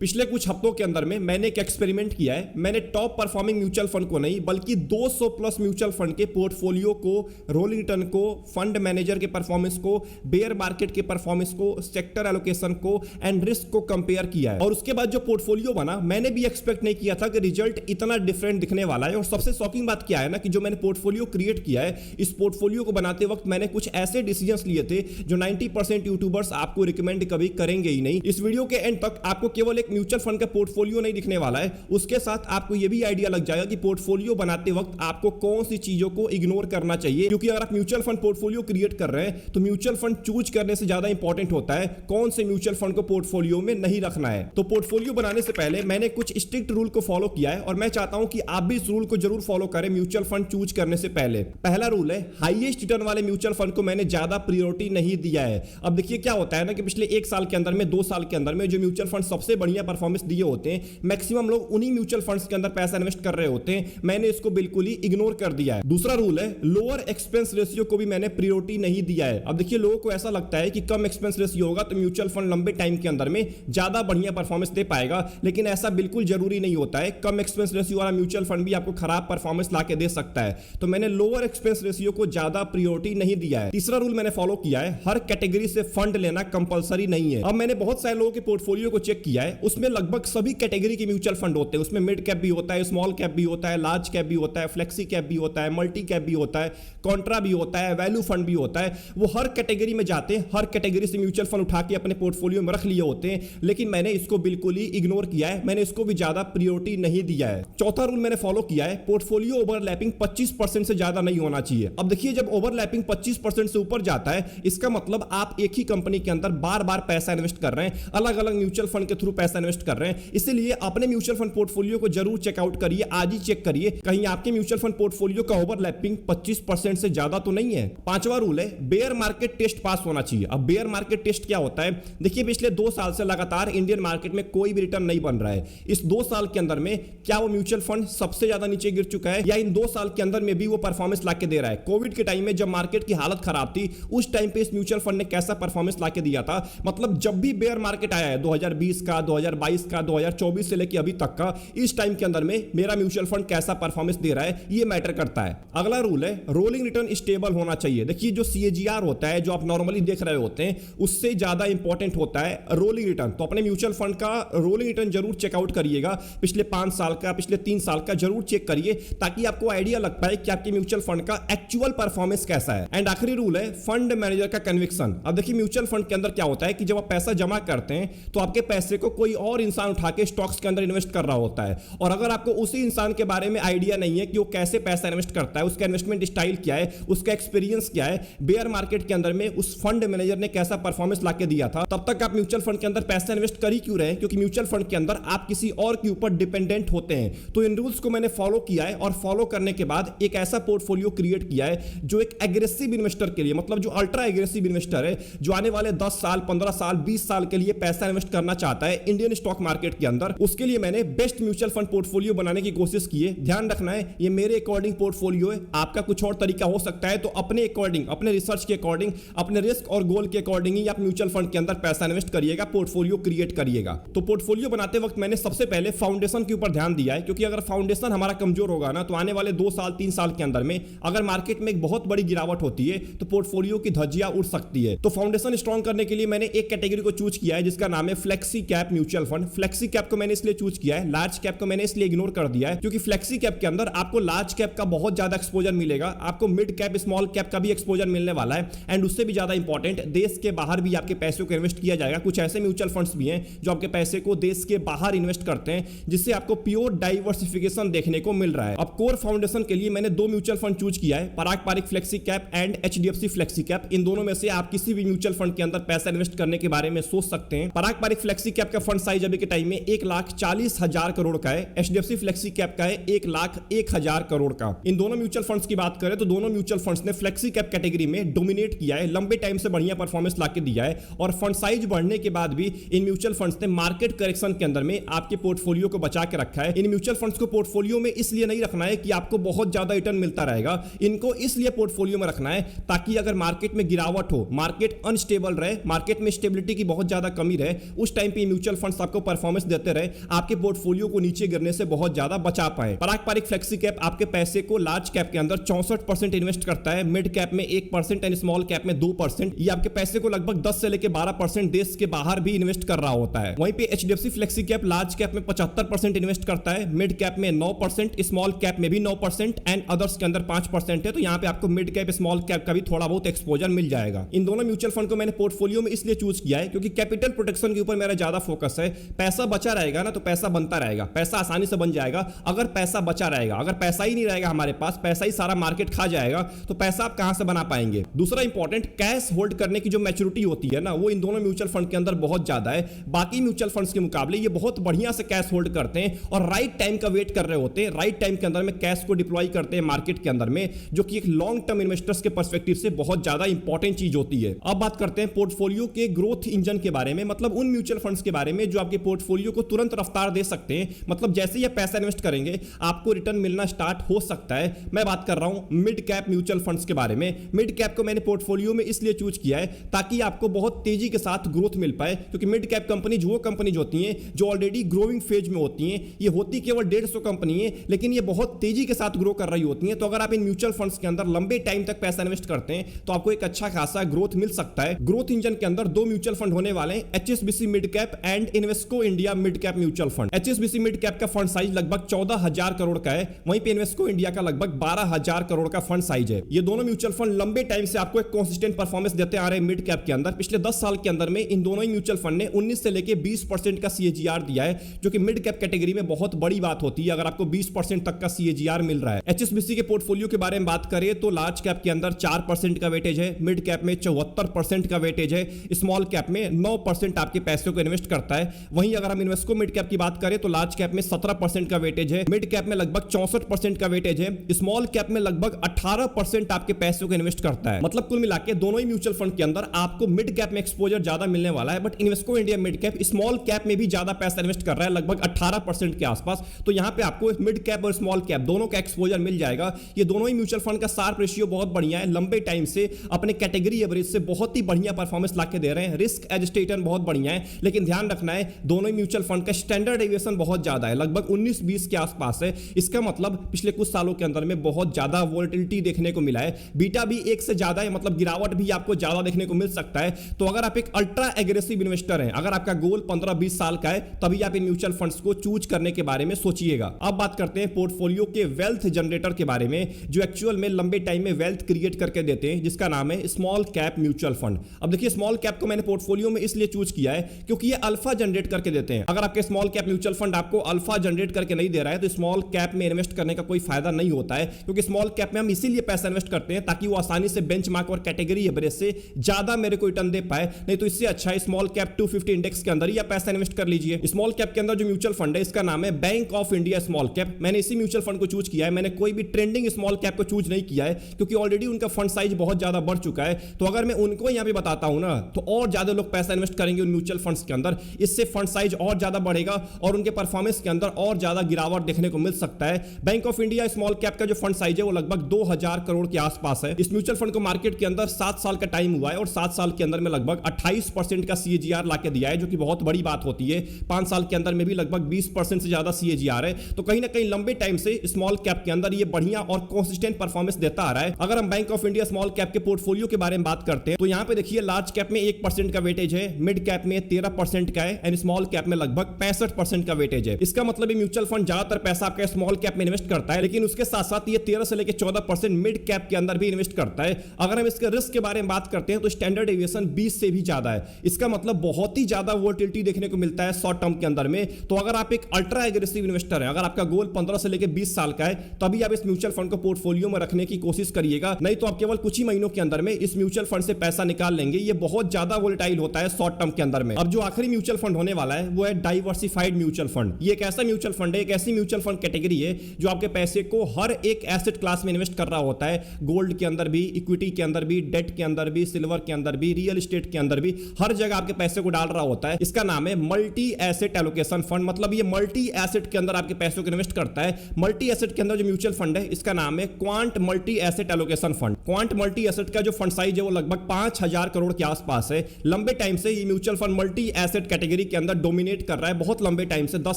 पिछले कुछ हफ्तों के अंदर में मैंने एक एक्सपेरिमेंट किया है। मैंने टॉप परफॉर्मिंग म्यूचुअल फंड को नहीं बल्कि 200 प्लस म्यूचुअल फंड के पोर्टफोलियो को, रोलिंग रिटर्न को, फंड मैनेजर के परफॉर्मेंस को, बेयर मार्केट के परफॉर्मेंस को, सेक्टर एलोकेशन को एंड रिस्क को कंपेयर किया है। और उसके बाद जो पोर्टफोलियो बना, मैंने भी एक्सपेक्ट नहीं किया था कि रिजल्ट इतना डिफरेंट दिखने वाला है। और सबसे शॉकिंग बात क्या है ना कि जो मैंने पोर्टफोलियो क्रिएट किया है, इस पोर्टफोलियो को बनाते वक्त मैंने कुछ ऐसे डिसीजंस लिए थे जो 90% यूट्यूबर्स आपको रिकमेंड कभी करेंगे ही नहीं। इस वीडियो के एंड तक आपको केवल एक म्यूचुअल फंड का पोर्टफोलियो नहीं दिखने वाला है, उसके साथ आपको यह भी आइडिया लग जाएगा कि पोर्टफोलियो बनाते वक्त आपको कौन सी चीजों को इग्नोर करना चाहिए। क्योंकि अगर आप म्यूचुअल फंड पोर्टफोलियो क्रिएट कर रहे हैं तो म्यूचुअल फंड चूज करने से ज्यादा इंपॉर्टेंट होता है कौन से म्यूचुअल फंड को पोर्टफोलियो में नहीं रखना है। तो पोर्टफोलियो बनाने से पहले मैंने कुछ स्ट्रिक्ट रूल को फॉलो किया है और मैं चाहता हूं कि आप भी इस रूल को जरूर फॉलो करें म्यूचुअल फंड चूज करने से पहले। पहला रूल है, हाईएस्ट रिटर्न वाले म्यूचुअल फंड को मैंने ज्यादा प्रायोरिटी नहीं दिया है। अब देखिए क्या होता है ना कि पिछले 1 साल के अंदर में, 2 साल के अंदर में जो म्यूचुअल फंड सबसे बढ़िया परफॉर्मेंस दिए होते हैं, मैक्सिमम लोग उन्हीं म्यूचुअल फंड्स के अंदर पैसा इन्वेस्ट कर रहे होते हैं। मैंने इसको बिल्कुल ही इग्नोर कर दिया है। दूसरा रूल है, लोअर एक्सपेंस रेशियो को भी मैंने प्रायोरिटी नहीं दिया है। अब देखिए लोगों को ऐसा लगता है कि कम एक्सपेंस रेशियो होगा तो म्यूचुअल फंड लंबे टाइम के अंदर में ज्यादा बढ़िया परफॉर्मेंस दे पाएगा, लेकिन ऐसा बिल्कुल जरूरी नहीं होता है। कम एक्सपेंस रेशियो वाला म्यूचुअल फंड भी आपको खराब परफॉर्मेंस लाके दे सकता है। तो मैंने लोअर एक्सपेंस रेशियो को ज्यादा प्रायोरिटी नहीं दिया है। तीसरा रूल मैंने फॉलो किया है, हर कैटेगरी से फंड लेना कंपलसरी नहीं है। अब मैंने बहुत सारे लोगों के पोर्टफोलियो को चेक किया है, उसमें लगभग सभी कैटेगरी के म्यूचुअल फंड होते हैं। उसमें मिड कैप भी होता है, स्मॉल कैप भी होता है, लार्ज कैप भी होता है, फ्लेक्सी कैप भी होता है, मल्टी कैप भी होता है, कॉन्ट्रा भी होता है, वैल्यू फंड भी होता है। वो हर कैटेगरी में जाते हैं, हर कैटेगरी से म्यूचुअल फंड उठा के अपने पोर्टफोलियो में रख लिए होते हैं, लेकिन मैंने इसको बिल्कुल ही इग्नोर किया है। मैंने इसको भी ज्यादा प्रायोरिटी नहीं दिया है। चौथा रूल मैंने फॉलो किया है, पोर्टफोलियो ओवरलैपिंग 25% से ज्यादा नहीं होना चाहिए। अब देखिए जब ओवरलैपिंग 25% से ऊपर जाता है, इसका मतलब आप एक ही कंपनी के अंदर बार बार पैसा इन्वेस्ट कर रहे हैं, अलग अलग म्यूचुअल फंड के थ्रू पैसा इन्वेस्ट कर रहे हैं। इसलिए अपने म्यूचुअल फंड पोर्टफोलियो को जरूर चेकआउट करिए, आज ही चेक करिए कहीं आपके म्यूचुअल फंड पोर्टफोलियो का ओवरलैपिंग 25% से ज्यादा तो नहीं है। पांचवा रूल है, बेयर मार्केट टेस्ट पास होना चाहिए। अब बेयर मार्केट टेस्ट क्या होता है? देखिए पिछले 2 साल से लगातार इंडियन मार्केट में कोई भी रिटर्न नहीं बन रहा है। इस 2 साल के अंदर में क्या वो म्यूचुअल फंड सबसे ज्यादा नीचे गिर चुका है, या इन 2 साल के अंदर में भी वो परफॉर्मेंस लाके दे रहा है? कोविड के टाइम में जब मार्केट की हालत खराब थी, उस टाइम पे इस म्यूचुअल फंड ने कैसा परफॉर्मेंस लाके दिया था? मतलब जब भी बेयर मार्केट आया है 2020 का, 2022 का, 2024 से लेकर अभी तक का, इस टाइम के अंदर में मेरा म्यूचुअल फंड कैसा परफॉर्मेंस दे रहा है, ये मैटर करता है। अगला रूल है, रोलिंग रिटर्न स्टेबल होना चाहिए। देखिए जो CAGR होता है, जो आप नॉर्मली देख रहे होते हैं, उससे ज्यादा इंपॉर्टेंट होता है रोलिंग रिटर्न। तो अपने म्यूचुअल फंड का रोलिंग रिटर्न जरूर चेकआउट करिएगा, पिछले 5 साल का, पिछले 3 साल का जरूर चेक करिए, ताकि आपको आइडिया लग पाए कि आपके म्यूचुअल फंड का एक्चुअल परफॉर्मेंस कैसा है। एंड आखिरी रूल है, फंड मैनेजर का कन्विक्शन। अब देखिए म्यूचुअल फंड के अंदर क्या होता है कि जब आप पैसा जमा करते हैं तो आपके पैसे को कोई और इंसान उठा के स्टॉक्स के अंदर इन्वेस्ट कर रहा होता है, और अगर आपको उसी इंसान के बारे में आइडिया नहीं है कि वो कैसे पैसा इन्वेस्ट करता है, उसका इन्वेस्टमेंट स्टाइल क्या है, उसका एक्सपीरियंस क्या है, बेयर मार्केट के अंदर में उस फंड मैनेजर ने कैसा परफॉर्मेंस लाके दिया था, तब तक आप म्यूचुअल फंड के अंदर पैसा इन्वेस्ट कर ही क्यों रहे? क्योंकि म्यूचुअल फंड के अंदर आप किसी और के ऊपर डिपेंडेंट होते हैं। तो इन रूल्स को मैंने फॉलो किया है, और फॉलो करने के बाद एक ऐसा पोर्टफोलियो क्रिएट किया है जो एक एग्रेसिव इन्वेस्टर के लिए, मतलब जो अल्ट्रा एग्रेसिव इन्वेस्टर है, जो आने वाले 10 साल, 15 साल, 20 साल के लिए पैसा इन्वेस्ट करना चाहता है इंडियन स्टॉक मार्केट के अंदर, उसके लिए मैंने बेस्ट म्यूचुअल फंड पोर्टफोलियो बनाने की कोशिश की है। ध्यान रखना है, ये मेरे अकॉर्डिंग पोर्टफोलियो है, आपका कुछ और तरीका हो सकता है। तो अपने अकॉर्डिंग, अपने रिसर्च के अकॉर्डिंग, अपने रिस्क और गोल के अकॉर्डिंग ही आप म्यूचुअल फंड के अंदर पैसा इन्वेस्ट करिएगा, पोर्टफोलियो क्रिएट करिएगा। तो पोर्टफोलियो बनाते वक्त मैंने सबसे पहले फाउंडेशन के ऊपर ध्यान दिया है, क्योंकि अगर फाउंडेशन हमारा कमजोर होगा ना, तो आने वाले 2 साल, 3 साल के अंदर में अगर मार्केट में एक बहुत बड़ी गिरावट होती है तो पोर्टफोलियो की धज्जियां उड़ सकती है। तो फाउंडेशन स्ट्रॉन्ग करने के लिए मैंने एक कैटेगरी को चूज किया है जिसका नाम है flexi cap mutual fund. Flexi cap को मैंने इसलिए चूज किया है, लार्ज कैप को मैंने इसलिए इग्नोर कर दिया है क्योंकि फ्लेक्सी कैप के अंदर आपको लार्ज कैप का बहुत ज्यादा एक्सपोजर मिलेगा, आपको मिड कैप, स्मॉल कैप का भी एक्सपोजर मिलने वाला है, एंड उससे भी ज्यादा इंपॉर्टेंट, देश के बाहर भी आपके पैसे को इन्वेस्ट किया जाएगा। कुछ ऐसे म्यूचुअल फंड्स भी हैं जो आपके पैसे को देश के बाहर इन्वेस्ट करते हैं, जिससे आपको प्योर डाइवर्सिफिकेशन देखने को मिल रहा है। अब कोर फाउंडेशन के लिए मैंने 2 म्यूचुअल फंड चूज किया है, Parag Parikh flexi cap and HDFC flexi cap. इन दोनों में से आप किसी भी म्यूचुअल फंड के अंदर पैसा इन्वेस्ट करने के बारे में सोच सकते हैं। पराग पारिक फ्लेक्सी कैप का फंड साइज अभी के टाइम में 1,40,000 करोड़ का है, HDFC फ्लेक्सी कैप का है 1,01,000 करोड़ का। इन दोनों म्यूचुअल फंड्स की बात करें तो दोनों म्यूचुअल फंड्स ने फ्लेक्सी कैप कैटेगरी में डोमिनेट किया है, लंबे टाइम से बढ़िया परफॉर्मेंस लाके दिया है, और फंड साइज बढ़ने के बाद भी इन म्यूचुअल फंड्स ने मार्केट करेक्शन के अंदर में आपके पोर्टफोलियो को बचा के रखा है। इन म्यूचुअल फंड्स को पोर्टफोलियो में इसलिए नहीं रखना है कि आपको बहुत ज्यादा रिटर्न मिलता रहेगा, इनको इसलिए पोर्टफोलियो में रखना है ताकि अगर मार्केट में गिरावट हो, मार्केट अनस्टेबल रहे, मार्केट में स्टेबिलिटी की बहुत ज्यादा कमी रहे, उस टाइम पे म्यूचुअल फंड फंड्स आपको परफॉर्मेंस देते रहे, आपके पोर्टफोलियो को नीचे गिरने से बहुत ज्यादा बचा पाए। पारंपरिक फ्लेक्सी कैप आपके पैसे को लार्ज कैप के अंदर 64% इन्वेस्ट करता है, मिड कैप में 1% एंड स्मॉल कैप में 2%। ये आपके पैसे को लगभग 10 से लेकर 12% देश के बाहर भी इन्वेस्ट कर रहा होता है। वहीं पे HDFC flexi cap large cap में 75% इन्वेस्ट करता है, मिड कैप में 9%, स्मॉल कैप में भी 9% एंड अदर्स के अंदर 5% है। तो यहां पे आपको मिड कैप स्मॉल कैप का भी थोड़ा बहुत एक्सपोजर मिल जाएगा। इन दोनों म्यूचुअल फंड को मैंने पोर्टफोलियो में इसलिए चूज किया है क्योंकि कैपिटल प्रोटेक्शन के ऊपर मेरा ज्यादा फोकस है। पैसा बचा रहेगा ना तो पैसा बनता रहेगा, पैसा आसानी से बन जाएगा अगर पैसा बचा रहेगा। अगर पैसा ही नहीं रहेगा हमारे पास, पैसा ही सारा मार्केट खा जाएगा, तो पैसा आप कहां से बना पाएंगे। दूसरा इंपॉर्टेंट, कैश होल्ड करने की जो मैच्योरिटी होती है ना, वो इन दोनों म्यूचुअल फंड के अंदर बहुत ज्यादा है। बाकी म्यूचुअल फंड्स के मुकाबले ये बहुत बढ़िया से कैश होल्ड करते हैं और राइट टाइम का वेट कर रहे होते हैं। राइट टाइम के अंदर में कैश को डिप्लॉय करते हैं मार्केट के अंदर में, जो कि एक लॉन्ग टर्म इन्वेस्टर्स के पर्सपेक्टिव से बहुत ज्यादा इंपॉर्टेंट चीज होती है। अब बात करते हैं पोर्टफोलियो के ग्रोथ इंजन के बारे में, मतलब उन म्यूचुअल फंड्स के बारे में जो आपके पोर्टफोलियो को तुरंत रफ्तार दे सकते हैं। मतलब जैसे ही पैसा इन्वेस्ट करेंगे आपको रिटर्न मिलना स्टार्ट हो सकता है। मैं बात कर रहा हूं मिड कैप म्यूचुअल फंड्स के बारे में। मिड कैप को मैंने पोर्टफोलियो में इसलिए चूज किया है ताकि आपको बहुत तेजी के साथ ग्रोथ मिल पाए, क्योंकि मिड कैप कंपनीज वो कंपनीज होती हैं जो ऑलरेडी ग्रोइंग फेज में होती हैं। ये होती केवल 150 कंपनी है, लेकिन ये बहुत तेजी के साथ ग्रो कर रही होती हैं। तो अगर आप इन म्यूचुअल फंड्स के अंदर लंबे टाइम तक पैसा इन्वेस्ट करते हैं तो आपको एक अच्छा खासा ग्रोथ मिल सकता है। ग्रोथ इंजन के अंदर दो म्यूचुअल फंड होने वाले हैं, HSBC mid cap and Invesco India mid cap mutual fund. HSBC mid cap का फंड साइज लगभग 14,000 करोड़ का है, वहीं पे इन्वेस्को इंडिया का लगभग 12,000 करोड़ का फंड साइज है। ये दोनों म्यूचुअल फंड लंबे टाइम से आपको एक कंसिस्टेंट परफॉर्मेंस देते आ रहे हैं मिड कैप के अंदर। पिछले 10 साल के अंदर में इन दोनों ही म्यूचुअल फंड ने 19 से लेकर 20% का सीएजीआर दिया है, जो कि मिड कैप कैटेगरी में बहुत बड़ी बात होती है अगर आपको 20% तक का सीएजीआर मिल रहा है। एचएसबीसी के पोर्टफोलियो के बारे में बात करें तो लार्ज कैप के अंदर 4% का वेटेज है, मिड कैप में 74% का वेटेज है, स्मॉल कैप में 9% आपके पैसे को इन्वेस्ट करता है। वहीं अगर हम इन्वेस्को मिड कैप की बात करें तो लार्ज कैप में 17% का वेटेज है, मिड कैप में लगभग 64% का वेटेज है, स्मॉल कैप में लगभग 18% आपके पैसे को इन्वेस्ट करता है। मतलब कुल मिलाकर दोनों ही म्यूचुअल फंड के अंदर आपको मिड कैप में एक्सपोजर ज्यादा मिलने वाला है, but Invesco India mid cap small cap में भी ज्यादा पैसा इन्वेस्ट कर रहा है, लगभग 18% के आसपास। तो यहां पे आपको मिड कैप और स्मॉल कैप दोनों का एक्सपोजर मिल जाएगा। ये दोनों ही म्यूचुअल फंड का शार्प रेशियो बहुत बढ़िया है, लंबे टाइम से अपने कैटेगरी एवरेज से बहुत ही बढ़िया परफॉर्मेंस लाके दे रहे हैं। रिस्क एडजस्टेड रिटर्न बहुत बढ़िया है, लेकिन ध्यान रखना है दोनों ही म्यूचुअल फंड का स्टैंडर्ड डेविएशन बहुत ज्यादा है, लगभग 19-20 के आसपास है। इसका मतलब पिछले कुछ सालों के अंदर में बहुत ज्यादा वोलेटिलिटी देखने को मिला है। बीटा भी 1 से ज्यादा है, मतलब गिरावट भी आपको ज्यादा देखने को मिल सकता है। तो अगर आप एक अल्ट्रा एग्रेसिव इन्वेस्टर हैं, अगर आपका गोल 15-20 साल का है, तभी आप इन म्यूचुअल फंड्स को चूज करने के बारे में सोचिएगा। अब बात करते हैं पोर्टफोलियो के वेल्थ जनरेटर के बारे में, जो एक्चुअल में लंबे टाइम में वेल्थ क्रिएट करके देते हैं, जिसका नाम है स्मॉल कैप म्यूचुअल फंड। अब देखिए, स्मॉल कैप को मैंने पोर्टफोलियो में इसलिए चूज किया है क्योंकि ये अल्फा जनरेट करके देते हैं। अगर आपके स्मॉल कैप म्यूचुअल फंड आपको अल्फा जनरेट करके नहीं दे रहा है तो स्मॉल कैप में इन्वेस्ट करने का कोई फायदा नहीं होता है, क्योंकि स्मॉल कैप में हम इसीलिए पैसा इन्वेस्ट करते हैं ताकि वो आसानी से बेंचमार्क और कैटेगरी एवरेज से ज्यादा मेरे को रिटर्न दे पाए। नहीं तो इससे अच्छा है स्मॉल कैप 250 इंडेक्स के अंदर ही आप पैसा इन्वेस्ट कर लीजिए। स्मॉल कैप के अंदर जो म्यूचुअल फंड है इसका नाम है bank of India small cap. मैंने इसी म्यूचुअल फंड को चूज किया है, मैंने कोई भी ट्रेंडिंग स्मॉल कैप को चूज नहीं किया है क्योंकि ऑलरेडी उनका फंड साइज बहुत ज्यादा बढ़ चुका है। तो अगर मैं उनको यहां पे बताता हूं ना, तो और ज्यादा लोग पैसा इन्वेस्ट करेंगे उन म्यूचुअल फंड्स के अंदर, इससे फंड साइज और ज्यादा बढ़ेगा और उनके परफॉर्मेंस के अंदर और ज्यादा गिरावट देखने को मिल सकता है। Bank of India small cap का जो फंड साइज है वो लगभग 2000 करोड़ के आसपास है। इस म्यूचुअल फंड को मार्केट के अंदर 7 साल का टाइम हुआ है और 7 साल के अंदर में लगभग 28% का सीएजीआर लाके दिया है, जो कि बहुत बड़ी बात होती है। 5 साल के अंदर में भी लगभग 20% से ज्यादा सीएजीआर है। तो कहीं ना कहीं लंबे टाइम से स्मॉल कैप के अंदर ये बढ़िया और कंसिस्टेंट परफॉर्मेंस देता आ रहा है। अगर हम bank of India small cap के पोर्टफोलियो के बारे में बात करते हैं तो यहां पे देखिए, लार्ज कैप में 1% का वेटेज है, मिड कैप में 13% का है एंड स्मॉल कैप में लगभग 65% का वेटेज है। इसका मतलब म्यूचुअल फंड ज्यादातर पैसा आपका स्मॉल कैप में इन्वेस्ट करता है, लेकिन उसके साथ साथ ये 13 से लेकर 14% मिड कैप के अंदर भी इन्वेस्ट करता है। अगर हम इसके रिस्क के बारे में बात करते हैं तो स्टैंडर्ड डेविएशन 20 से भी ज्यादा है। इसका मतलब बहुत ही ज्यादा वोलेटिलिटी देखने को मिलता है शॉर्ट टर्म के अंदर में। तो अगर आप एक अल्ट्रा एग्रेसिव इन्वेस्टर हैं, अगर आपका गोल 15 से लेकर 20 साल का है, तभी आप इस म्यूचुअल फंड को पोर्टफोलियो में रखने की कोशिश करिएगा। नहीं तो आप केवल कुछ ही महीनों के अंदर में इस म्यूचुअल फंड से पैसा निकाल लेंगे। ये बहुत ज्यादा वोलेटाइल होता है शॉर्ट टर्म के अंदर में। अब जो आखिरी म्यूचुअल फंड होने वाला है वो है डाइवर्सिफाइड म्यूचुअल फंड। ये एक ऐसा म्यूचुअल फंड है, एक ऐसी म्यूचुअल फंड कैटेगरी है जो आपके पैसे को हर एक एसेट क्लास में इन्वेस्ट कर रहा होता है। गोल्ड के अंदर भी, इक्विटी के अंदर भी, डेट के अंदर भी, सिल्वर के अंदर भी, रियल एस्टेट के अंदर भी, हर जगह आपके पैसे को डाल रहा होता है। इसका नाम है मल्टी एसेट एलोकेशन फंड। मतलब ये मल्टी एसेट के अंदर आपके पैसों को इन्वेस्ट करता है। मल्टी एसेट के अंदर जो म्यूचुअल फंड है इसका नाम है quant multi asset allocation fund. Quant multi asset का जो फंड साइज है वो लगभग 5000 करोड़ के आसपास है। लंबे टाइम से ये mutual fund multi asset category category के अंदर डोमिनेट कर रहा है बहुत लंबे टाइम से। 10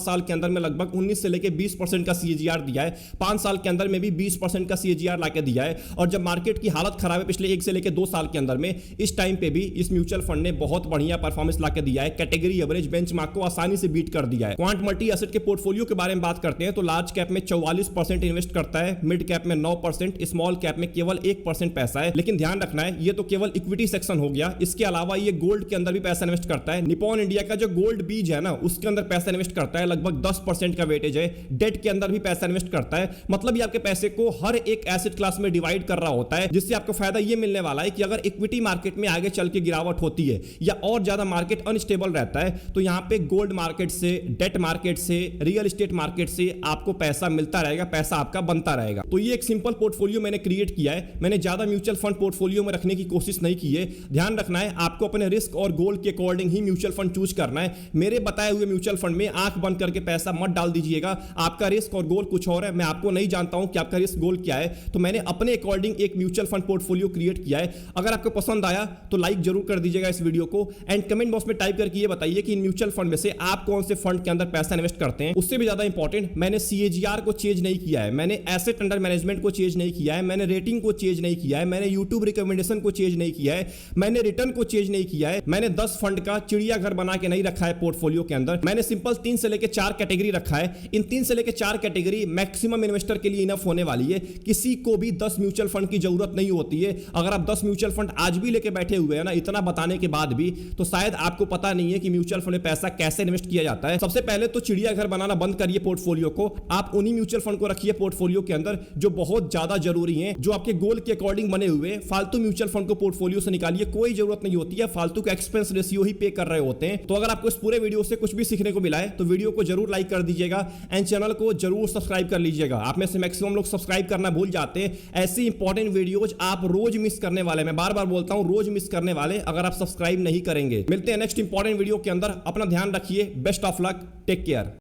साल के अंदर में लगभग 19 से लेकर 20% का सीएजीआर दिया है, 5 साल के अंदर में भी 20% का सीएजीआर लाके दिया है। और जब मार्केट की हालत खराब है पिछले 1 से लेकर 2 साल के अंदर में, इस टाइम पे भी इस म्यूचुअल फंड ने बहुत बढ़िया परफॉर्मेंस लाके दिया है, कैटेगरी एवरेज बेंचमार्क को आसानी से बीट कर दिया है। क्वांट मल्टी एसेट के पोर्टफोलियो के बारे में बात करते हैं तो लार्ज कैप में 44% इन्वेस्ट करता है, मिड कैप में 9%, स्मॉल कैप में केवल 1% पैसा है। लेकिन ध्यान रखना है ये तो केवल इक्विटी सेक्शन हो गया, इसके अलावा ये गोल्ड के अंदर भी पैसा इन्वेस्ट करता है। निपॉन इंडिया का जो गोल्ड बीज है ना, उसके अंदर पैसा इन्वेस्ट करता है, लगभग 10% का वेटेज है। डेट के अंदर भी पैसा इन्वेस्ट करता है। मतलब ये आपके पैसे को हर एक एसेट क्लास में डिवाइड कर रहा होता है, जिससे आपको फायदा ये मिलने वाला है कि अगर इक्विटी मार्केट में आगे चल के गिरावट होती है या और ज्यादा मार्केट अनस्टेबल रहता है तो यहां पे गोल्ड मार्केट से, डेट मार्केट से, रियल एस्टेट मार्केट से आपको पैसा मिलता रहेगा, पैसा आपका बनता रहेगा। तो ये एक सिंपल पोर्टफोलियो मैंने क्रिएट किया है। मैंने ज्यादा म्यूचुअल फंड पोर्टफोलियो में रखने की कोशिश नहीं की है। ध्यान रखना है आपको अपने रिस्क और गोल के अकॉर्डिंग ही म्यूचुअल फंड चूज करना है। मेरे बताए हुए म्यूचुअल फंड में आंख बंद करके पैसा मत डाल दीजिएगा। आपका रिस्क और गोल कुछ और है, मैं आपको नहीं जानता हूं कि आपका रिस्क गोल क्या है। तो मैंने अपने अकॉर्डिंग एक म्यूचुअल फंड पोर्टफोलियो क्रिएट किया है। अगर आपको पसंद आया तो लाइक जरूर कर दीजिएगा इस वीडियो को, एंड कमेंट बॉक्स में टाइप करके ये बताइए कि इन म्यूचुअल फंड में से आप कौन से फंड के अंदर पैसा इन्वेस्ट करते हैं। उससे भी ज्यादा इंपॉर्टेंट, मैंने सीएजीआर को चेंज नहीं किया है, मैंने एसेट अंडर मैनेजमेंट को चेंज नहीं किया है, मैंने रेटिंग को चेंज नहीं किया है, मैंने यूट्यूब रिकमेंडेशन को चेंज नहीं किया है, मैंने रिटर्न को चेंज नहीं किया है, मैंने 10 फंड का चिड़ियाघर बना के नहीं रखा है पोर्टफोलियो के अंदर। मैंने सिंपल 3 से लेकर 4 कैटेगरी रखा है। इन 3 से लेकर 4 कैटेगरी मैक्सिमम इन्वेस्टर के लिए इनफ होने वाली है। किसी को भी 10 म्यूचुअल फंड की जरूरत नहीं होती है। अगर आप 10 म्यूचुअल फंड आज भी लेके बैठे हुए हैं ना, इतना बताने के बाद भी, तो शायद आपको पता नहीं है कि म्यूचुअल फंड में पैसा कैसे इन्वेस्ट किया जाता है। सबसे पहले तो चिड़ियाघर बनाना बंद करिए पोर्टफोलियो को। आप उन्हीं म्यूचुअल फंड को रखिए पोर्टफोलियो के अंदर जो बहुत ज्यादा जरूरी है, जो आपके गोल के अकॉर्डिंग बने हुए। फालतू म्यूचुअल फंड को पोर्टफोलियो से निकालिए, कोई जरूरत नहीं होती है। फालतू का एक्सपेंस रेशियो ही पे कर रहे होते हैं। तो अगर आपको इस पूरे वीडियो से कुछ भी सीखने को मिला है तो वीडियो को जरूर लाइक कर दीजिएगा एंड चैनल को जरूर सब्सक्राइब कर लीजिएगा। आप में से मैक्सिमम लोग सब्सक्राइब करना भूल जाते हैं। ऐसी इंपॉर्टेंट वीडियोज आप रोज मिस करने वाले, मैं बार बार बोलता हूं, रोज मिस करने वाले अगर आप सब्सक्राइब नहीं करेंगे। मिलते हैं नेक्स्ट इंपॉर्टेंट वीडियो के अंदर। अपना ध्यान रखिए। Best of luck, take care.